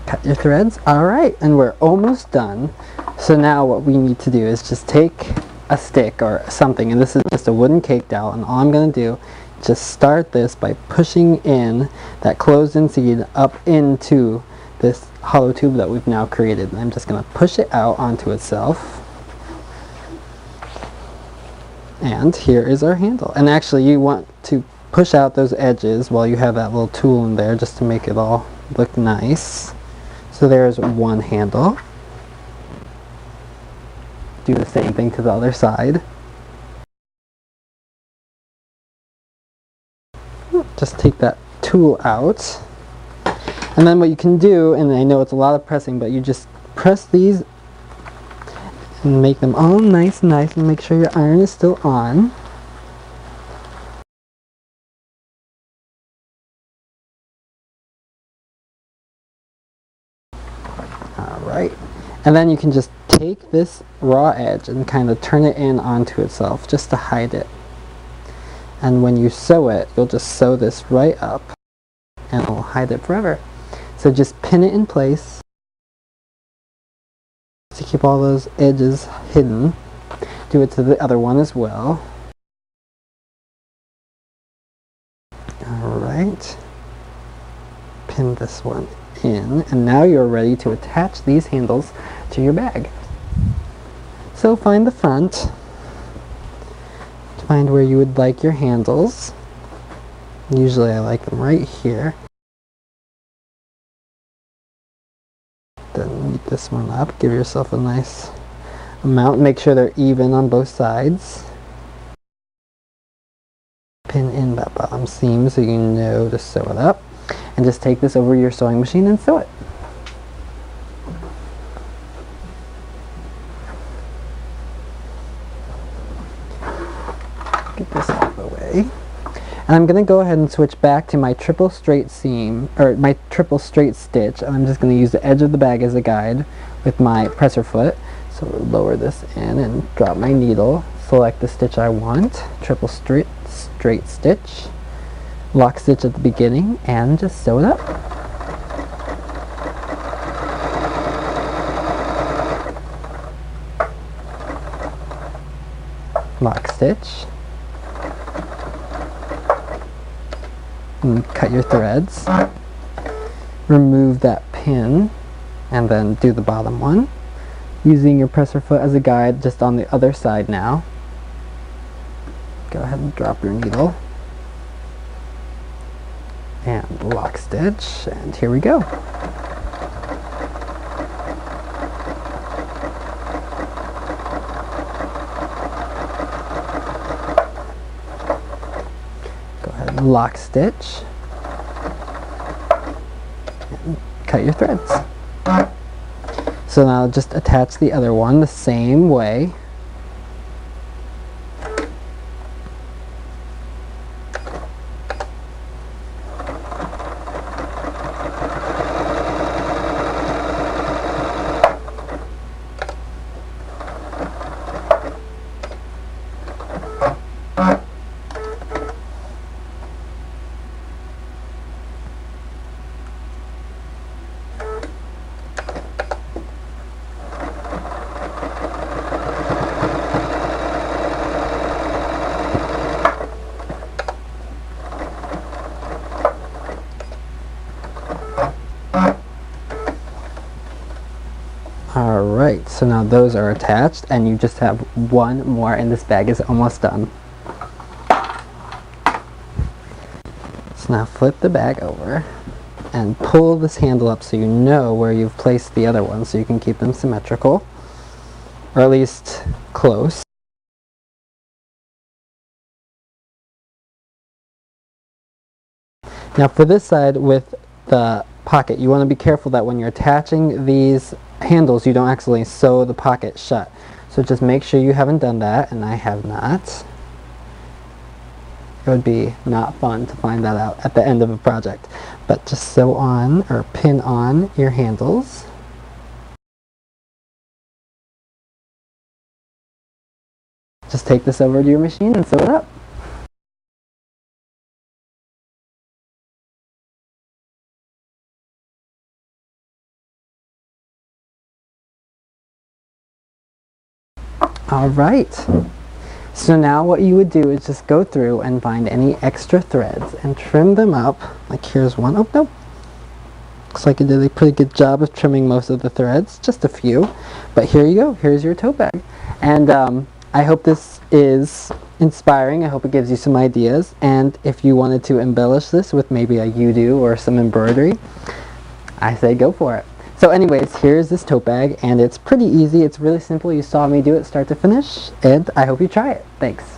Cut your threads. Alright, and we're almost done. So now what we need to do is just take a stick or something, and this is just a wooden cake dowel, and all I'm going to do is just start this by pushing in that closed-in seed up into this hollow tube that we've now created. And I'm just going to push it out onto itself. And here is our handle. And actually you want to push out those edges while you have that little tool in there just to make it all look nice. So there's one handle. Do the same thing to the other side. Just take that tool out. And then what you can do, and I know it's a lot of pressing, but you just press these and make them all nice and make sure your iron is still on. Alright, and then you can just take this raw edge and kind of turn it in onto itself just to hide it. And when you sew it, you'll just sew this right up and it'll hide it forever. So just pin it in place to keep all those edges hidden. Do it to the other one as well. Alright, pin this one in, and now you're ready to attach these handles to your bag. So find the front, find where you would like your handles. Usually I like them right here. Then meet this one up, give yourself a nice amount, make sure they're even on both sides. Pin in that bottom seam so you know to sew it up. And just take this over your sewing machine and sew it. Get this out of the way. And I'm going to go ahead and switch back to my triple straight seam, or my triple straight stitch. And I'm just going to use the edge of the bag as a guide with my presser foot. So lower this in and drop my needle. Select the stitch I want, triple straight stitch. Lock stitch at the beginning and just sew it up. Lock stitch. And cut your threads. Remove that pin and then do the bottom one. Using your presser foot as a guide just on the other side now. Go ahead and drop your needle. And lock stitch, and here we go. Go ahead and lock stitch, and cut your threads. So now just attach the other one the same way. Alright, so now those are attached and you just have one more and this bag is almost done. So now flip the bag over and pull this handle up so you know where you've placed the other one so you can keep them symmetrical, or at least close. Now for this side with the pocket, you want to be careful that when you're attaching these handles you don't actually sew the pocket shut. So just make sure you haven't done that, and I have not. It would be not fun to find that out at the end of a project. But just sew on or pin on your handles. Just take this over to your machine and sew it up. Alright. So now what you would do is just go through and find any extra threads and trim them up. Like here's one. Oh, no. Looks like it did a pretty good job of trimming most of the threads. Just a few. But here you go. Here's your tote bag. And I hope this is inspiring. I hope it gives you some ideas. And if you wanted to embellish this with maybe a you-do or some embroidery, I say go for it. So anyways, here's this tote bag, and it's pretty easy. It's really simple. You saw me do it start to finish, and I hope you try it. Thanks.